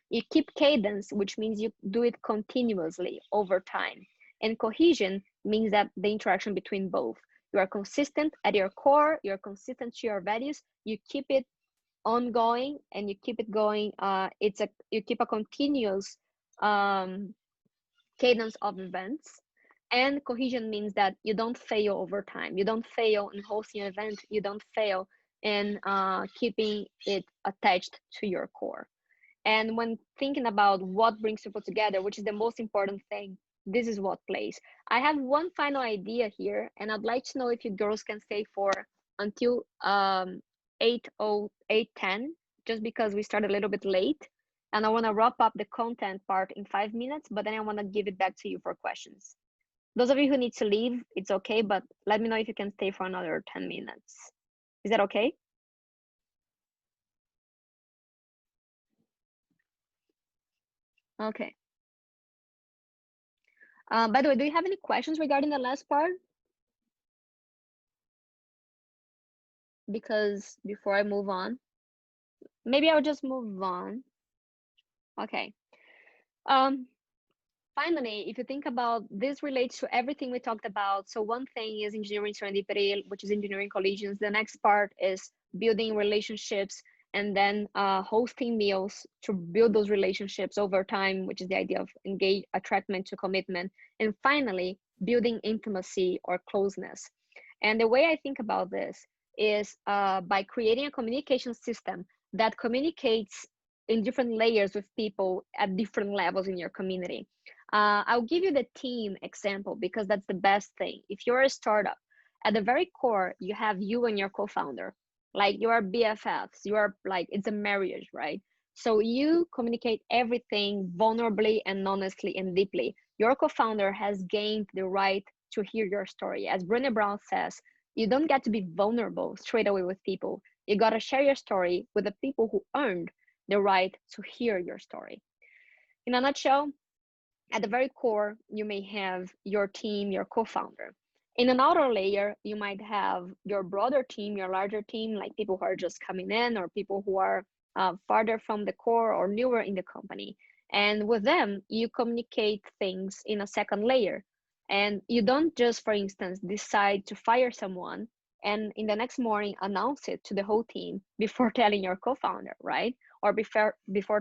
You keep cadence, which means you do it continuously over time. And cohesion means that the interaction between both. You are consistent at your core, you're consistent to your values, you keep it ongoing, and you keep it going. You keep a continuous cadence of events. And cohesion means that you don't fail over time. You don't fail in hosting an event. You don't fail in keeping it attached to your core. And when thinking about what brings people together, which is the most important thing, this is what plays. I have one final idea here, and I'd like to know if you girls can stay for until 8:10, just because we started a little bit late. And I want to wrap up the content part in 5 minutes, but then I want to give it back to you for questions. Those of you who need to leave, it's okay, but let me know if you can stay for another 10 minutes. Is that okay? Okay. By the way, do you have any questions regarding the last part? Because before I move on, maybe I'll just move on. Okay. Um, Finally, if you think about this relates to everything we talked about. So one thing is engineering serendipity, which is engineering collisions. The next part is building relationships, and then hosting meals to build those relationships over time, which is the idea of engage, attractment to commitment. And finally, building intimacy or closeness. And the way I think about this is by creating a communication system that communicates in different layers with people at different levels in your community. I'll give you the team example because that's the best thing. If you're a startup, at the very core, you have you and your co-founder. Like you are BFFs, you are like, it's a marriage, right? So you communicate everything vulnerably and honestly and deeply. Your co-founder has gained the right to hear your story. As Brené Brown says, you don't get to be vulnerable straight away with people. You got to share your story with the people who earned the right to hear your story. In a nutshell, at the very core, you may have your team, your co-founder. In an outer layer, you might have your broader team, your larger team, like people who are just coming in or people who are farther from the core or newer in the company. And with them, you communicate things in a second layer. And you don't just, for instance, decide to fire someone and in the next morning announce it to the whole team before telling your co-founder, right? Or before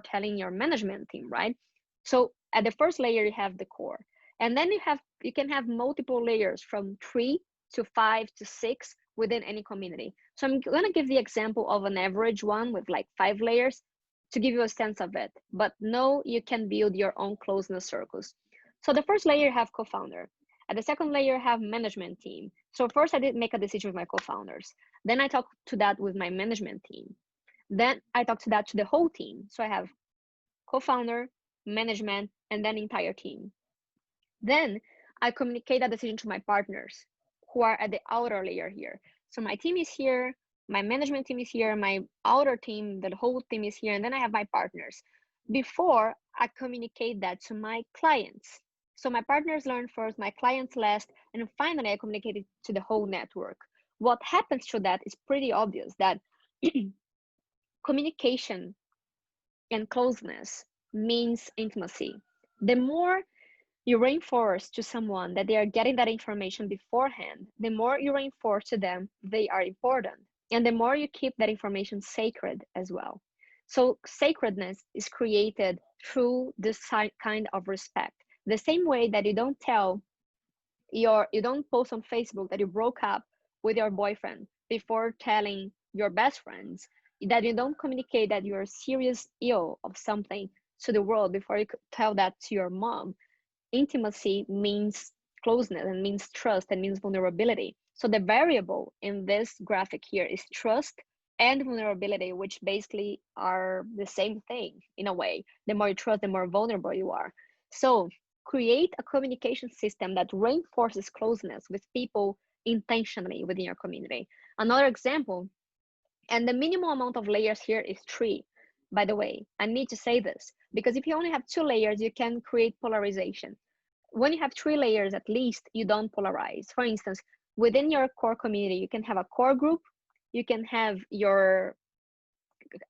telling your management team, right? So at the first layer, you have the core. And then you can have multiple layers from 3 to 5 to 6 within any community. So I'm going to give the example of an average one with like 5 layers to give you a sense of it. But no, you can build your own closeness circles. So the first layer, you have co-founder. At the second layer, have management team. So first I did make a decision with my co-founders. Then I talked to that with my management team. Then I talked to that to the whole team. So I have co-founder, management, and then entire team. Then I communicate that decision to my partners who are at the outer layer here. So my team is here, my management team is here, my outer team, the whole team is here, and then I have my partners. Before I communicate that to my clients. So my partners learn first, my clients last, and finally I communicate it to the whole network. What happens to that is pretty obvious that communication and closeness means intimacy. The more you reinforce to someone that they are getting that information beforehand, the more you reinforce to them they are important. And the more you keep that information sacred as well. So, sacredness is created through this kind of respect. The same way that you don't post on Facebook that you broke up with your boyfriend before telling your best friends, that you don't communicate that you're serious ill of something to the world before you tell that to your mom. Intimacy means closeness and means trust and means vulnerability. So the variable in this graphic here is trust and vulnerability, which basically are the same thing in a way. The more you trust, the more vulnerable you are. So create a communication system that reinforces closeness with people intentionally within your community. Another example, and the minimum amount of layers here is 3. By the way, I need to say this because if you only have 2 layers, you can create polarization. When you have 3 layers at least, you don't polarize. For instance, within your core community, you can have a core group, you can have your,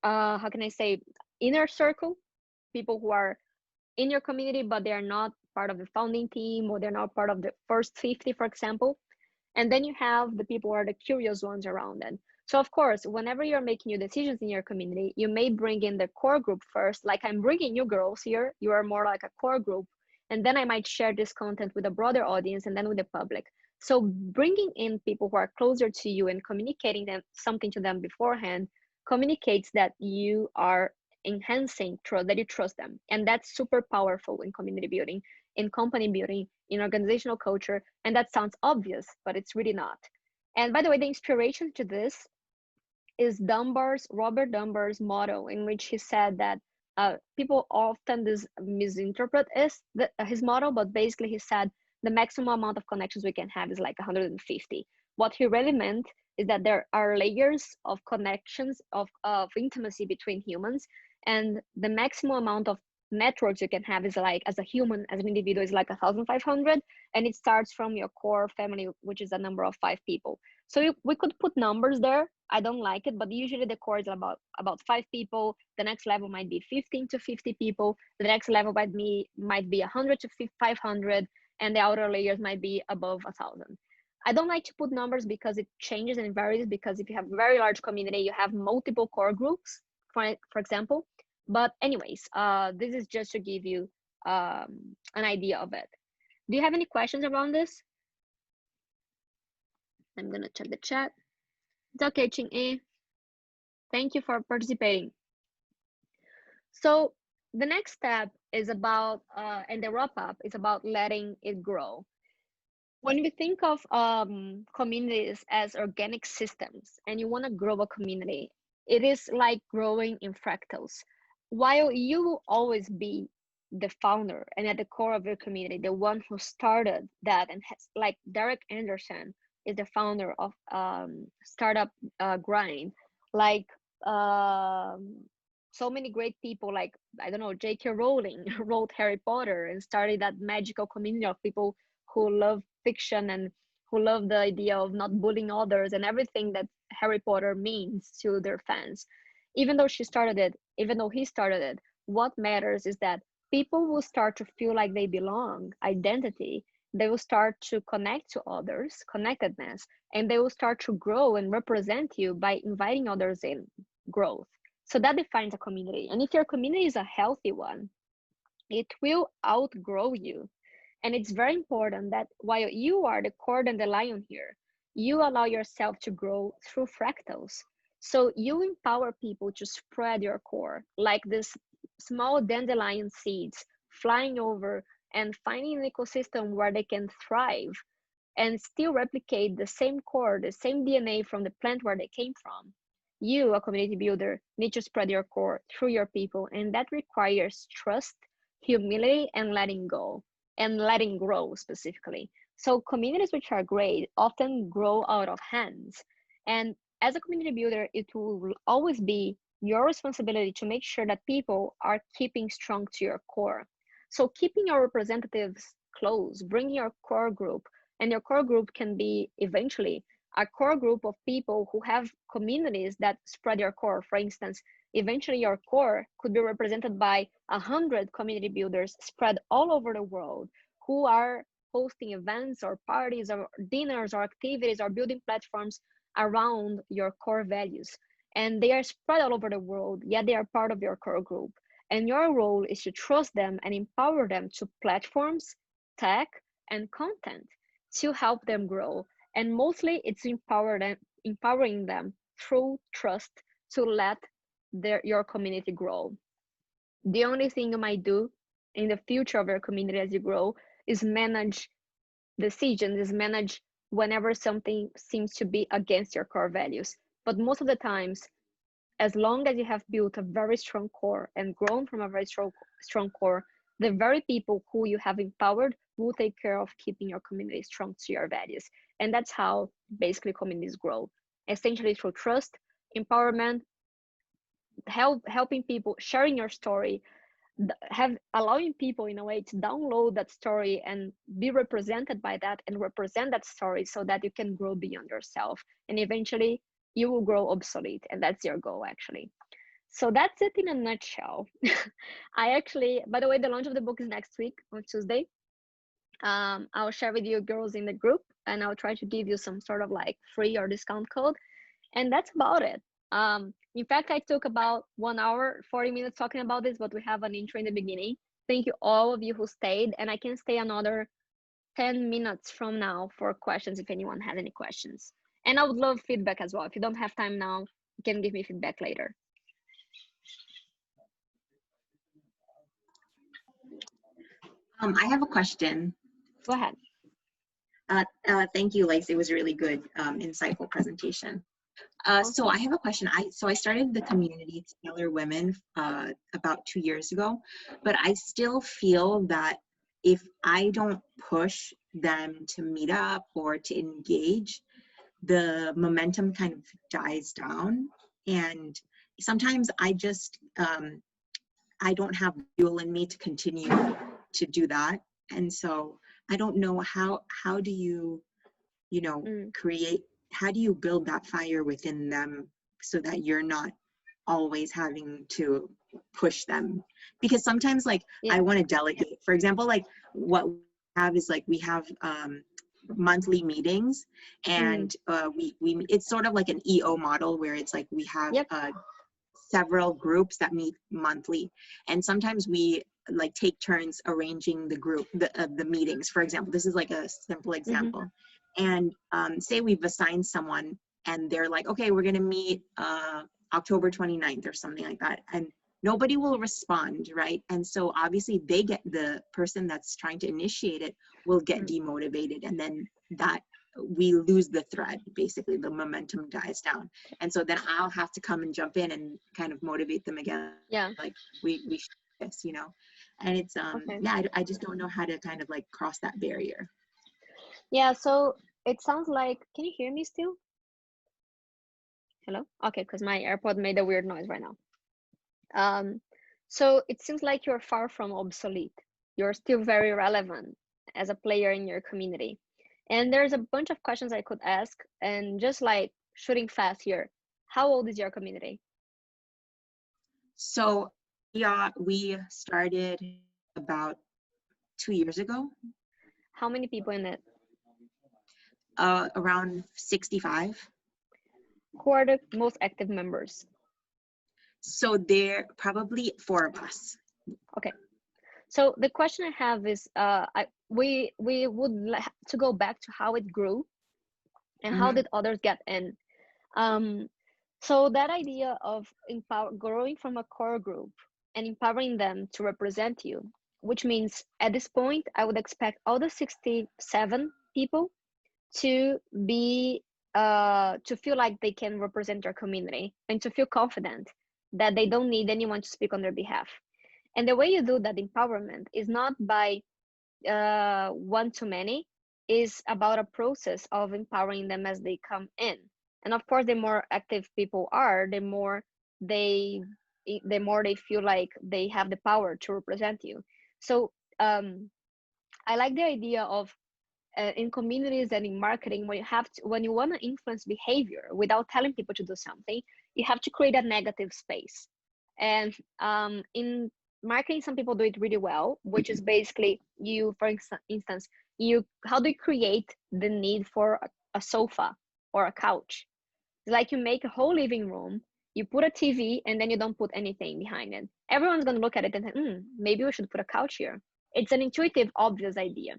how can I say, inner circle, people who are in your community, but they are not part of the founding team or they're not part of the first 50, for example. And then you have the people who are the curious ones around them. So of course, whenever you're making new decisions in your community, you may bring in the core group first. Like I'm bringing you girls here, you are more like a core group. And then I might share this content with a broader audience and then with the public. So bringing in people who are closer to you and communicating them something to them beforehand communicates that you are enhancing trust, that you trust them. And that's super powerful in community building, in company building, in organizational culture. And that sounds obvious, but it's really not. And by the way, the inspiration to this is Robert Dunbar's motto, in which he said that people often misinterpret his motto, but basically he said the maximum amount of connections we can have is like 150. What he really meant is that there are layers of connections of intimacy between humans, and the maximum amount of networks you can have is like as a human, as an individual, is like 1,500, and it starts from your core family, which is a number of 5 people. So we could put numbers there. I don't like it, but usually the core is about 5 people. The next level might be 15 to 50 people. The next level might be 100 to 500, and the outer layers might be above 1,000. I don't like to put numbers because it changes and varies, because if you have a very large community, you have multiple core groups, for example. But anyways, this is just to give you an idea of it. Do you have any questions around this? I'm gonna check the chat. It's okay, Ching E. Thank you for participating. So the next step is about, and the wrap up is about letting it grow. When we think of communities as organic systems and you want to grow a community, it is like growing in fractals. While you will always be the founder and at the core of your community, the one who started that, and has, like Derek Anderson is the founder of Startup Grind, like so many great people, like I don't know, J.K. Rowling wrote Harry Potter and started that magical community of people who love fiction and who love the idea of not bullying others and everything that Harry Potter means to their fans. Even though she started it, even though he started it, what matters is that people will start to feel like they belong, identity. They will start to connect to others, connectedness, and they will start to grow and represent you by inviting others in, growth. So that defines a community. And if your community is a healthy one, it will outgrow you. And it's very important that while you are the core and the lion here, you allow yourself to grow through fractals. So you empower people to spread your core, like this small dandelion seeds flying over and finding an ecosystem where they can thrive and still replicate the same core, the same DNA from the plant where they came from. You, a community builder, need to spread your core through your people, and that requires trust, humility, and letting go, and letting grow specifically. So, communities which are great often grow out of hands. And as a community builder, it will always be your responsibility to make sure that people are keeping strong to your core. So, keeping your representatives close, bringing your core group, and your core group can be eventually a core group of people who have communities that spread your core. For instance, eventually your core could be represented by 100 community builders spread all over the world who are hosting events or parties or dinners or activities or building platforms around your core values. And they are spread all over the world, yet they are part of your core group. And your role is to trust them and empower them to platforms, tech, and content to help them grow. And mostly it's empowering them through trust to let your community grow. The only thing you might do in the future of your community as you grow is manage decisions, is manage whenever something seems to be against your core values. But most of the times, as long as you have built a very strong core and grown from a very strong core, the very people who you have empowered will take care of keeping your community strong to your values. And that's how basically communities grow, essentially through trust, empowerment, helping people, sharing your story, allowing people in a way to download that story and be represented by that and represent that story so that you can grow beyond yourself, and eventually you will grow obsolete, and that's your goal actually. So that's it in a nutshell. I actually, by the way, the launch of the book is next week on Tuesday. I'll share with you girls in the group, and I'll try to give you some sort of like free or discount code, and that's about it. In fact, I took about 1 hour, 40 minutes talking about this, but we have an intro in the beginning. Thank you all of you who stayed, and I can stay another 10 minutes from now for questions if anyone has any questions. And I would love feedback as well. If you don't have time now, you can give me feedback later. I have a question. Go ahead. Thank you, Lace. It was a really good, insightful presentation. So I have a question. I started the community Stellar Women about 2 years ago, but I still feel that if I don't push them to meet up or to engage, the momentum kind of dies down. And sometimes I just, I don't have fuel in me to continue to do that. And so I don't know how do you know, create, how do you build that fire within them so that you're not always having to push them? Because sometimes like I want to delegate. For example, like what we have is like we have monthly meetings, and we it's sort of like an EO model where it's like we have several groups that meet monthly, and sometimes we like take turns arranging the group, the meetings. For example, this is like a simple example. And say we've assigned someone and they're like, okay, we're going to meet October 29th or something like that. And nobody will respond, right? And so obviously the person that's trying to initiate it will get demotivated. And then that we lose the thread, basically the momentum dies down. And so then I'll have to come and jump in and kind of motivate them again. Like we should do this, you know? And it's, I just don't know how to kind of like cross that barrier. Yeah, so it sounds like, can you hear me still? Hello? Okay, because my AirPod made a weird noise right now. So it seems like you're far from obsolete. You're still very relevant as a player in your community. And there's a bunch of questions I could ask, and just like shooting fast here, how old is your community? So yeah, we started about 2 years ago. How many people in it? Around 65. Who are the most active members? So there probably 4 of us. Okay. So the question I have is, we would like to go back to how it grew and how did others get in. So that idea of growing from a core group and empowering them to represent you, which means at this point, I would expect all the 67 people to be, to feel like they can represent their community and to feel confident that they don't need anyone to speak on their behalf. And the way you do that empowerment is not by one to many, is about a process of empowering them as they come in. And of course, the more active people are, the more they feel like they have the power to represent you. So I like the idea of in communities and in marketing, when you want to influence behavior without telling people to do something, you have to create a negative space. And in marketing, some people do it really well, which is basically you, for instance, how do you create the need for a sofa or a couch? It's like you make a whole living room, you put a TV, and then you don't put anything behind it. Everyone's going to look at it and think, maybe we should put a couch here. It's an intuitive, obvious idea.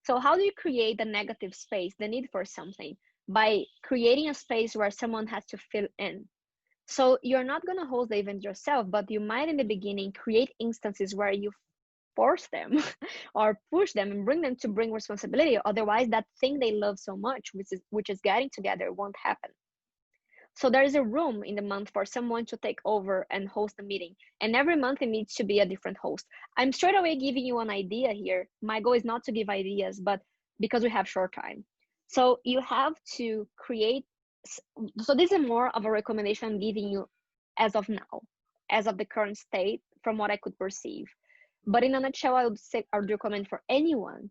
So how do you create the negative space, the need for something? By creating a space where someone has to fill in. So you're not going to host the event yourself, but you might in the beginning create instances where you force them or push them and bring them to bring responsibility. Otherwise, that thing they love so much, which is getting together, won't happen. So there is a room in the month for someone to take over and host the meeting. And every month it needs to be a different host. I'm straight away giving you an idea here. My goal is not to give ideas, but because we have short time. So you have to create. So this is more of a recommendation I'm giving you as of now, as of the current state, from what I could perceive. But in a nutshell, I would recommend for anyone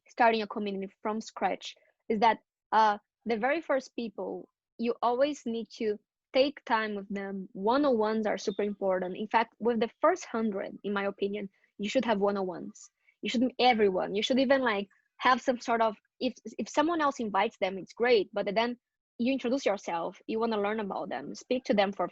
starting a community from scratch is that the very first people, you always need to take time with them. One-on-ones are super important. In fact, with the first 100, in my opinion, you should have one-on-ones. You should meet everyone. You should even like have some sort of, if someone else invites them, it's great. But then you introduce yourself. You want to learn about them. Speak to them for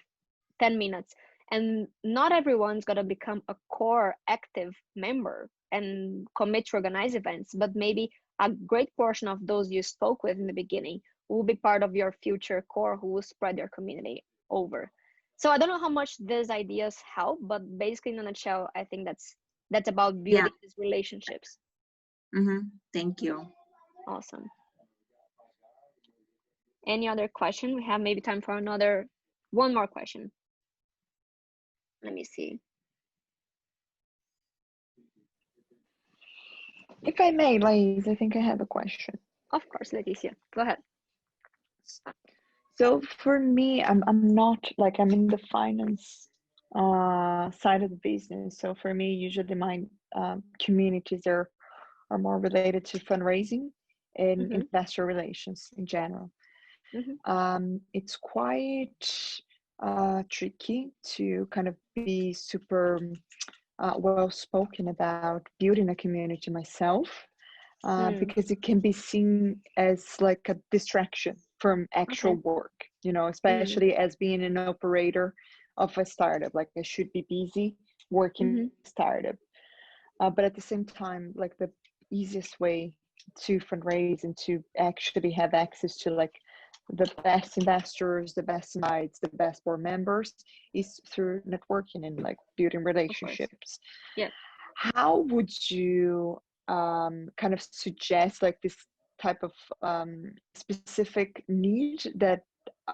10 minutes. And not everyone's going to become a core active member and commit to organize events, but maybe a great portion of those you spoke with in the beginning will be part of your future core who will spread your community over. So I don't know how much these ideas help, but basically in a nutshell, I think that's about building these relationships. Thank you. Awesome. Any other question? We have maybe time for one more question. Let me see. If I may, Laís, I think I have a question. Of course, Leticia, go ahead. So for me, I'm not like I'm in the finance side of the business. So for me, usually my communities are more related to fundraising and investor relations in general. It's quite tricky to kind of be super well spoken about building a community myself. Because it can be seen as like a distraction from actual work, especially as being an operator of a startup. Like I should be busy working startup. But at the same time, like the easiest way to fundraise and to actually have access to like the best investors, the best invites, the best board members is through networking and like building relationships. Yeah. How would you kind of suggest like this type of specific need that,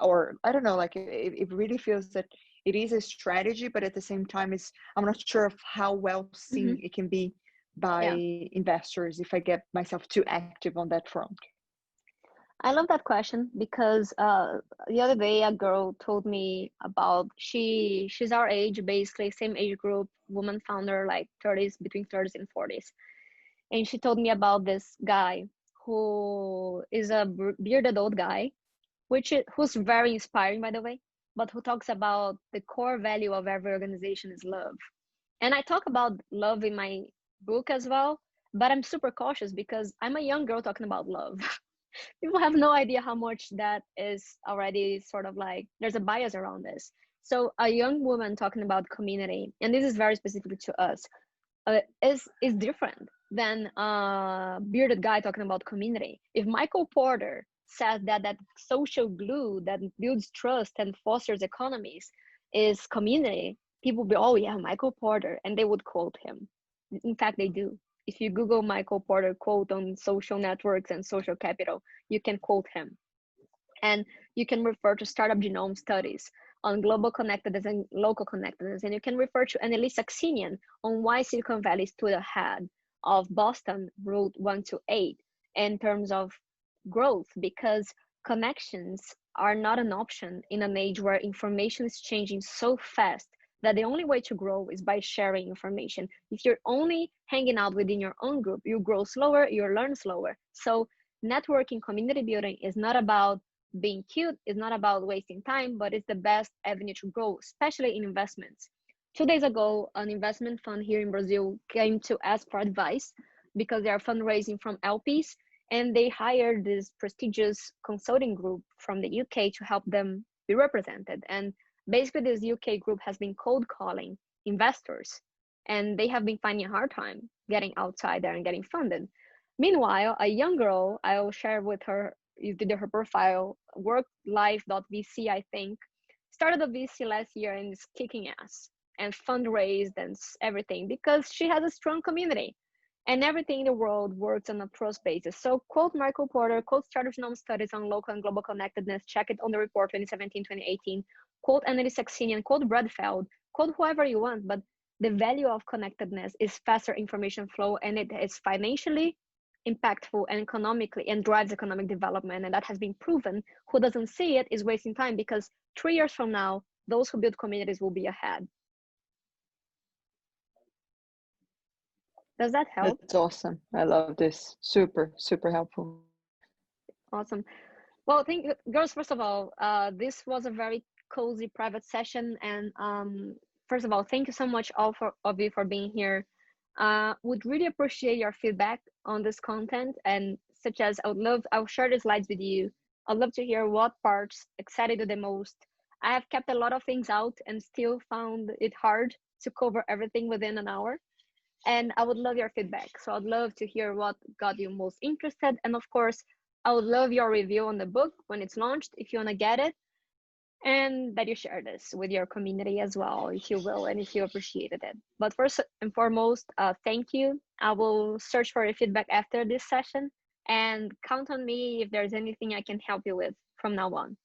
or I don't know, like it really feels that it is a strategy, but at the same time I'm not sure of how well seen it can be by investors if I get myself too active on that front. I love that question because the other day a girl told me about she's our age, basically same age group, woman founder, like 30s, between 30s and 40s. And she told me about this guy who is a bearded old guy, who's very inspiring, by the way, but who talks about the core value of every organization is love. And I talk about love in my book as well, but I'm super cautious because I'm a young girl talking about love. People have no idea how much that is already sort of like, there's a bias around this. So a young woman talking about community, and this is very specific to us, is different than a bearded guy talking about community. If Michael Porter says that social glue that builds trust and fosters economies is community, people will be, oh yeah, Michael Porter, and they would quote him. In fact, they do. If you Google Michael Porter quote on social networks and social capital, you can quote him. And you can refer to startup genome studies on global connectedness and local connectedness. And you can refer to Annalise Saxenian on why Silicon Valley stood ahead of Boston Route 128 in terms of growth, because connections are not an option in an age where information is changing so fast that the only way to grow is by sharing information. If you're only hanging out within your own group, you grow slower, you learn slower. So networking, community building is not about being cute, it's not about wasting time, but it's the best avenue to grow, especially in investments. 2 days ago, an investment fund here in Brazil came to ask for advice because they are fundraising from LPs, and they hired this prestigious consulting group from the UK to help them be represented. And basically, this UK group has been cold calling investors, and they have been finding a hard time getting outside there and getting funded. Meanwhile, a young girl, I'll share with her, you did her profile, worklife.vc, I think, started a VC last year and is kicking ass and fundraised and everything because she has a strong community, and everything in the world works on a trust basis. So quote Michael Porter, quote Strategy Genome Studies on Local and Global Connectedness, check it on the report 2017-2018, quote Anneli Saxenian, quote Brad Feld, quote whoever you want, but the value of connectedness is faster information flow, and it is financially impactful and economically, and drives economic development, and that has been proven. Who doesn't see it is wasting time, because 3 years from now, those who build communities will be ahead. Does that help? That's awesome. I love this. Super, super helpful. Awesome. Well, thank you, girls. First of all, this was a very cozy private session, and first of all, thank you so much all of you for being here. Would really appreciate your feedback on this content, and such as I'll share the slides with you. I'd love to hear what parts excited you the most. I have kept a lot of things out and still found it hard to cover everything within an hour. And I would love your feedback. So I'd love to hear what got you most interested. And of course, I would love your review on the book when it's launched, if you want to get it, and that you share this with your community as well, if you will, and if you appreciated it. But first and foremost, thank you. I will search for your feedback after this session, and count on me if there's anything I can help you with from now on.